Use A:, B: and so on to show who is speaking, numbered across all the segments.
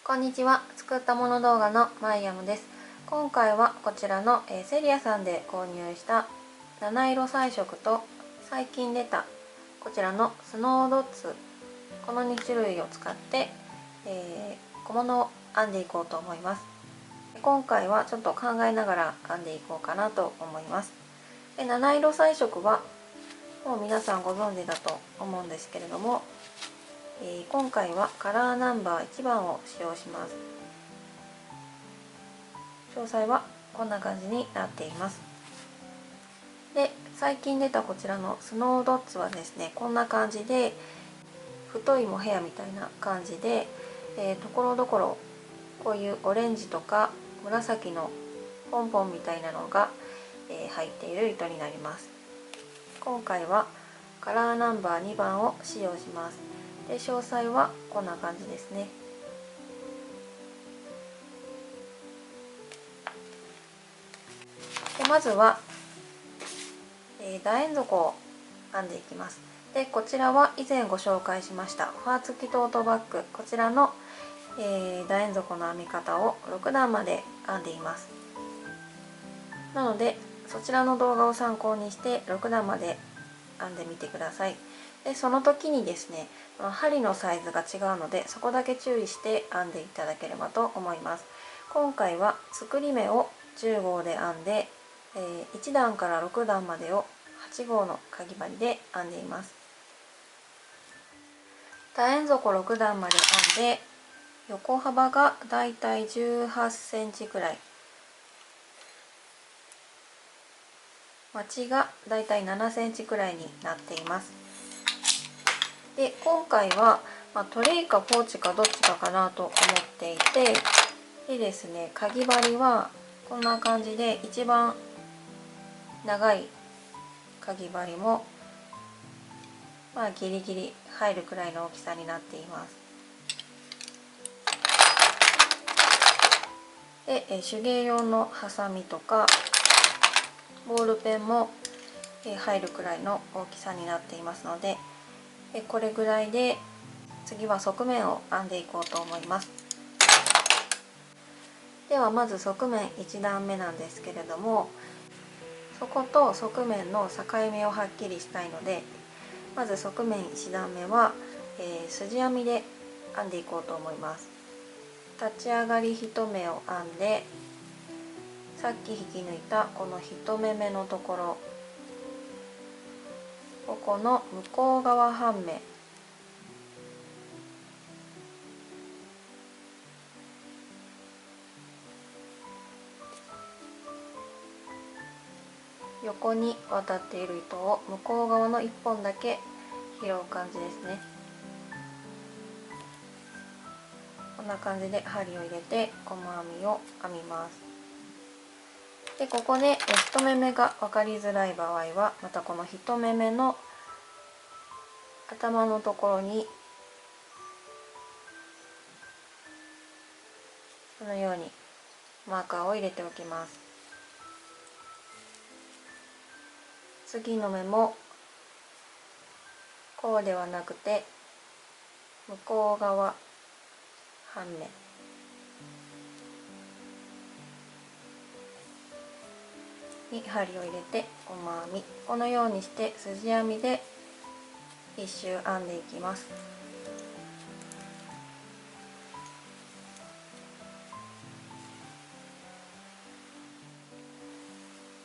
A: こんにちは。作ったもの動画のマイヤムです。今回はこちらのセリアさんで購入した七色彩色と最近出たこちらのスノードッツ、この2種類を使って小物を編んでいこうと思います。今回はちょっと考えながら編んでいこうかなと思います。で、七色彩色はもう皆さんご存知だと思うんですけれども、今回はカラーナンバー1番を使用します。詳細はこんな感じになっています。で、最近出たこちらのスノードッツはですね、こんな感じで太いモヘアみたいな感じで、ところどころこういうオレンジとか紫のポンポンみたいなのが、入っている糸になります。今回はカラーナンバー2番を使用します。で、詳細はこんな感じですね。で、まずは、楕円底を編んでいきます。で、こちらは以前ご紹介しましたファー付きトートバッグ、こちらの、楕円底の編み方を6段まで編んでいます。なのでそちらの動画を参考にして6段まで編んでみてください。で、その時にですね、針のサイズが違うので、そこだけ注意して編んでいただければと思います。今回は作り目を10号で編んで、1段から6段までを8号のかぎ針で編んでいます。楕円底6段まで編んで、横幅がだいたい18センチくらい、まちがだいたい7センチくらいになっています。で、今回は、トレイかポーチかどっちかかなと思っていて、でですね、かぎ針はこんな感じで一番長いかぎ針もギリギリ入るくらいの大きさになっています。で、手芸用のハサミとかボールペンも入るくらいの大きさになっていますので、これぐらいで次は側面を編んでいこうと思います。ではまず側面1段目なんですけれども、そこと側面の境目をはっきりしたいので、まず側面1段目は、筋編みで編んでいこうと思います。立ち上がり1目を編んで、さっき引き抜いたこの1目目のところ、ここの向こう側半目、横に渡っている糸を向こう側の1本だけ拾う感じですね。こんな感じで針を入れて細編みを編みます。で、ここで1目目が分かりづらい場合は、またこの1目目の頭のところにこのようにマーカーを入れておきます。次の目もこうではなくて向こう側半目に針を入れて細編み、このようにして筋編みで一周編んでいきます。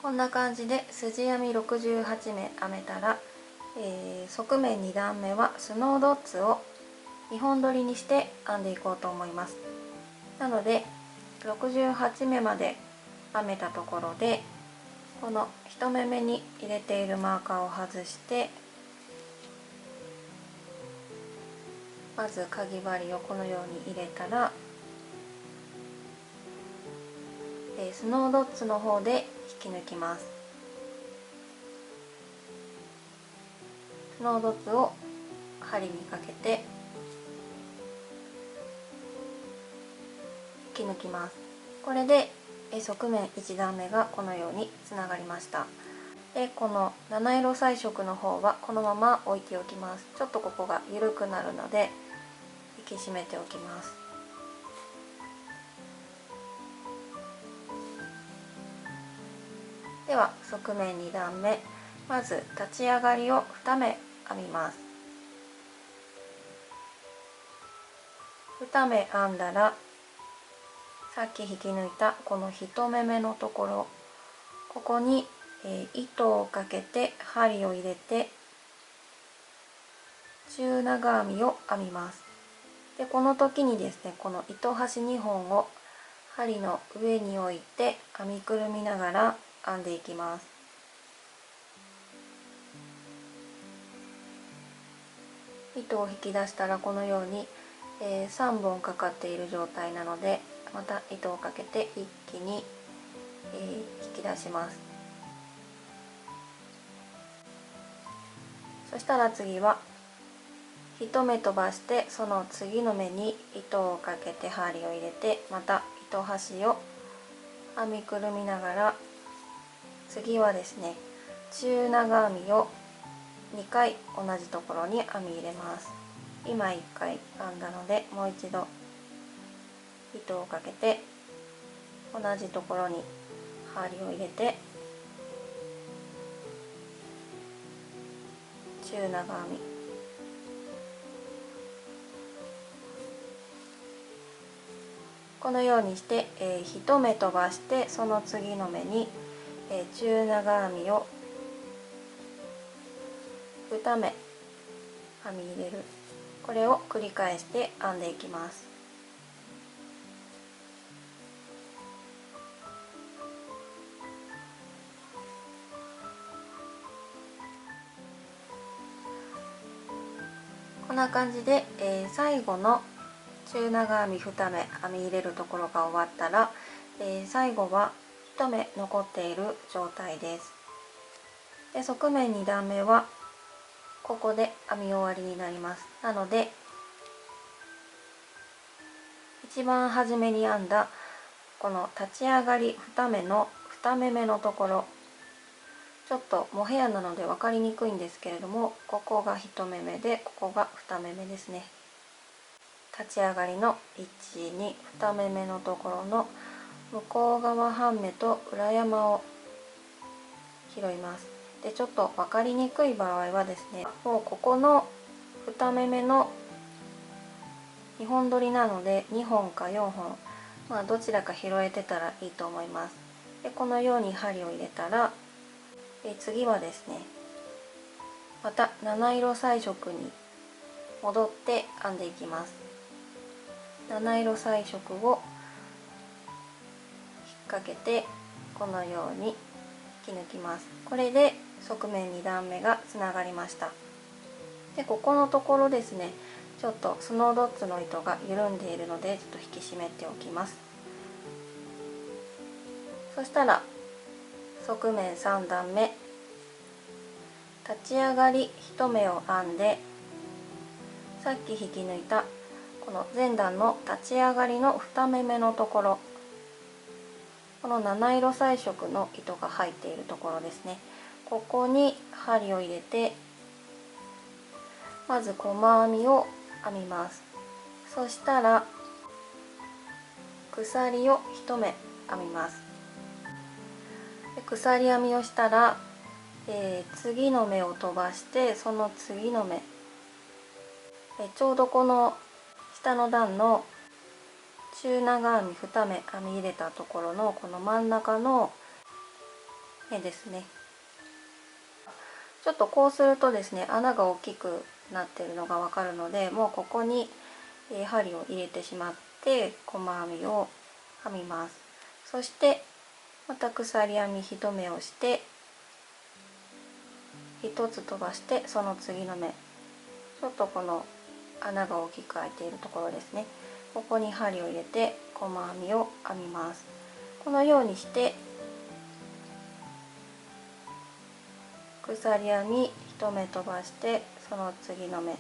A: こんな感じで筋編み68目編めたら、側面2段目はスノードッツを2本取りにして編んでいこうと思います。なので68目まで編めたところで、この1目目に入れているマーカーを外して、まずかぎ針をこのように入れたら、スノードッツの方で引き抜きます。スノードッツを針にかけて引き抜きます。これで側面1段目がこのようにつながりました。で、この七色彩色の方はこのまま置いておきます。ちょっとここが緩くなるので引き締めておきます。は側面2段目、まず立ち上がりを2目編みます。2目編んだら、さっき引き抜いたこの1目目のところ、ここに糸をかけて針を入れて中長編みを編みます。でこの時にですね、この糸端2本を針の上に置いて編みくるみながら編んでいきます。糸を引き出したらこのように、3本かかっている状態なので、また糸をかけて一気に、引き出します。そしたら次は1目飛ばして、その次の目に糸をかけて針を入れて、また糸端を編みくるみながら、次はですね、中長編みを2回同じところに編み入れます。今1回編んだので、もう一度糸をかけて同じところに針を入れて中長編み、このようにして、1目飛ばしてその次の目に、中長編みを2目編み入れる、これを繰り返して編んでいきます。こんな感じで、最後の中長編み2目編み入れるところが終わったら、最後は1目残っている状態です。で側面2段目はここで編み終わりになります。なので一番初めに編んだこの立ち上がり2目の2目目のところ、ちょっとモヘアなので分かりにくいんですけれども、ここが1目目でここが2目目ですね。立ち上がりの1、2、2目目のところの向こう側半目と裏山を拾います。でちょっと分かりにくい場合はですね、もうここの2目目の2本取りなので2本か4本、まあどちらか拾えてたらいいと思います。でこのように針を入れたら、次はですね、また七色彩色に戻って編んでいきます。七色彩色を引っ掛けてこのように引き抜きます。これで側面2段目がつながりました。でここのところですね、ちょっとスノードッツの糸が緩んでいるのでちょっと引き締めておきます。そしたら側面3段目、立ち上がり1目を編んで、さっき引き抜いたこの前段の立ち上がりの2目目のところ、この七色彩色の糸が入っているところですね、ここに針を入れて、まず細編みを編みます。そしたら鎖を1目編みます。で鎖編みをしたら、次の目を飛ばしてその次の目、ちょうどこの下の段の中長編み2目編み入れたところのこの真ん中の目ですね。ちょっとこうするとですね、穴が大きくなっているのがわかるので、もうここに針を入れてしまって細編みを編みます。そしてまた鎖編み1目をして1つ飛ばしてその次の目、ちょっとこの穴が大きく開いているところですね、ここに針を入れて細編みを編みます。このようにして鎖編み1目飛ばしてその次の目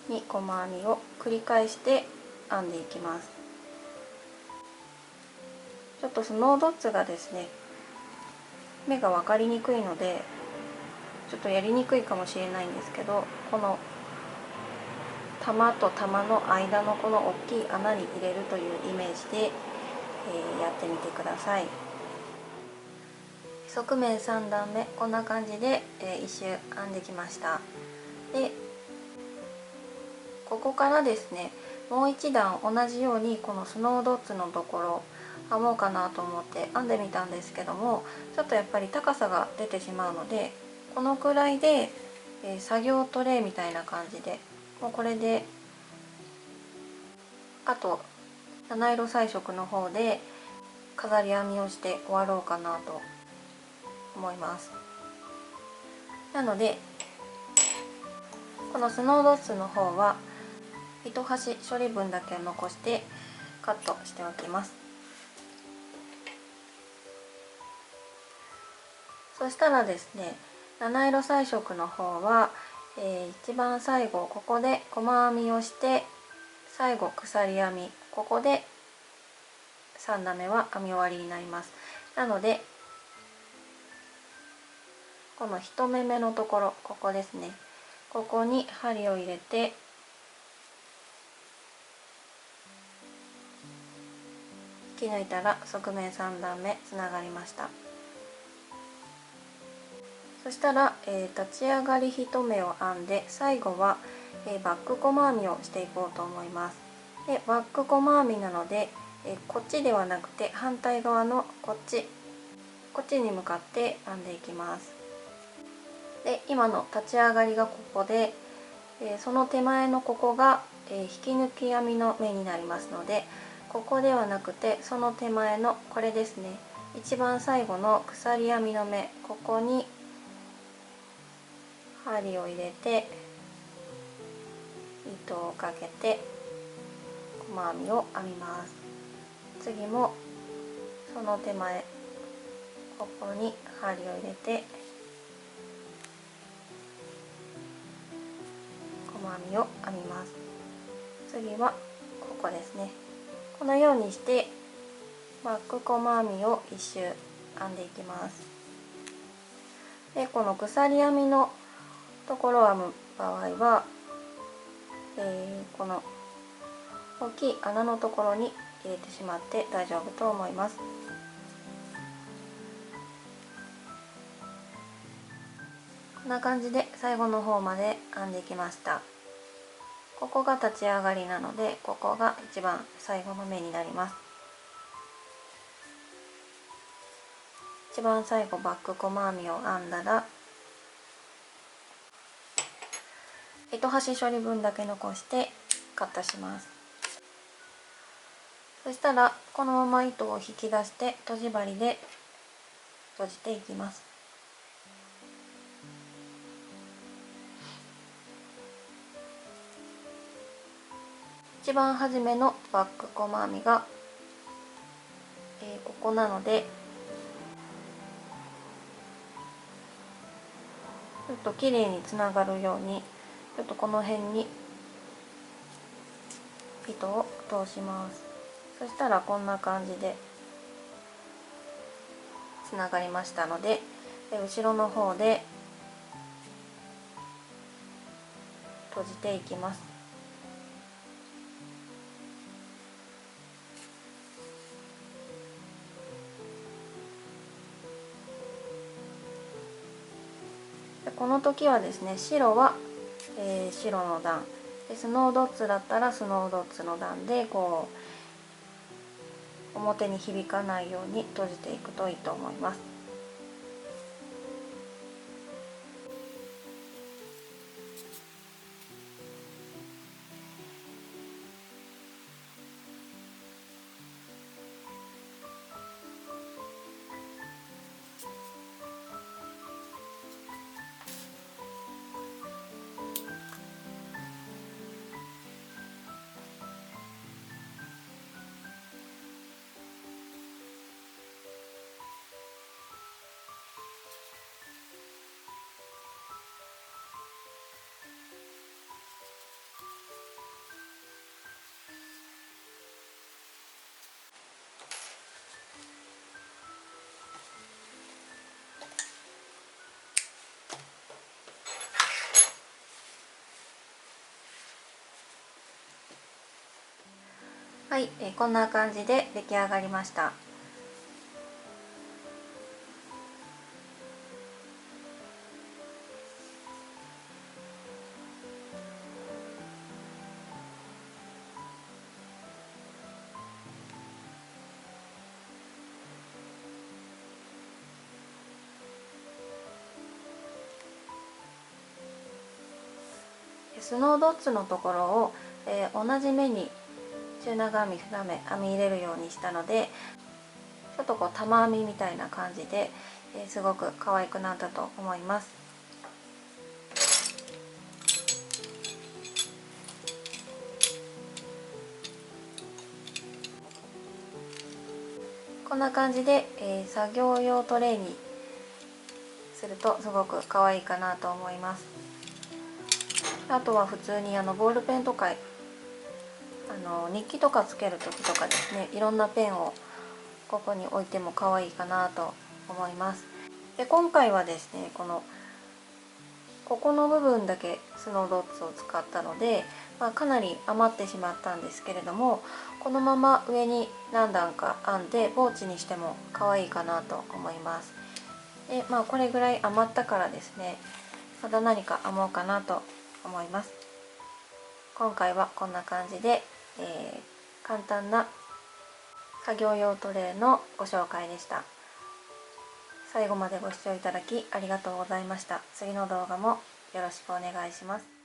A: に細編みを繰り返して編んでいきます。ちょっとスノードッツがですね、目が分かりにくいのでちょっとやりにくいかもしれないんですけど、この玉と玉の間のこの大きい穴に入れるというイメージで、やってみてください。側面3段目こんな感じで、一周編んできました。でここからですね、もう一段同じようにこのスノードッツのところ編もうかなと思って編んでみたんですけども、ちょっとやっぱり高さが出てしまうので、このくらいで、作業トレイみたいな感じで、もうこれであと七色彩色の方で飾り編みをして終わろうかなと思います。なのでこのスノードッツの方は糸端処理分だけ残してカットしておきます。そしたらですね、七色彩色の方は、一番最後ここで細編みをして、最後鎖編み、ここで3段目は編み終わりになります。なのでこの1目目のところ、ここですね、ここに針を入れて引き抜いたら側面3段目つながりました。そしたら、立ち上がり1目を編んで、最後は、バック細編みをしていこうと思います。でバック細編みなので、こっちではなくて反対側のこっちに向かって編んでいきます。で今の立ち上がりがここで、その手前のここが、引き抜き編みの目になりますので、ここではなくてその手前のこれですね、一番最後の鎖編みの目、ここに針を入れて糸をかけて細編みを編みます。次もその手前、ここに針を入れて細編みを編みます。次はここですね、このようにしてバック細編みを一周編んでいきます。でこの鎖編みのところを編む場合は、この大きい穴のところに入れてしまって大丈夫と思います。こんな感じで最後の方まで編んできました。ここが立ち上がりなので、ここが一番最後の目になります。一番最後バック細編みを編んだら、糸端処理分だけ残してカットします。そしたらこのまま糸を引き出してとじ針で閉じていきます。一番初めのバック細編みが、ここなので、ちょっと綺麗につながるようにちょっとこの辺に糸を通します。そしたらこんな感じでつながりましたので、後ろの方で閉じていきます。この時はですね、白は、白の段で、スノードッツだったらスノードッツの段でこう表に響かないように閉じていくといいと思います。はい、こんな感じで出来上がりました。スノードッツのところを、同じ目に中長編み2目編み入れるようにしたので、ちょっとこう玉編みみたいな感じで、すごく可愛くなったと思います。こんな感じで、作業用トレイにするとすごく可愛いかなと思います。あとは普通にボールペンとか日記とかつける時とかですね、いろんなペンをここに置いても可愛いかなと思います。で今回はですね、ここの部分だけスノードッツを使ったので、かなり余ってしまったんですけれども、このまま上に何段か編んでポーチにしても可愛いかなと思います。でこれぐらい余ったからですね、また何か編もうかなと思います。今回はこんな感じで、簡単な作業用トレイのご紹介でした。最後までご視聴いただきありがとうございました。次の動画もよろしくお願いします。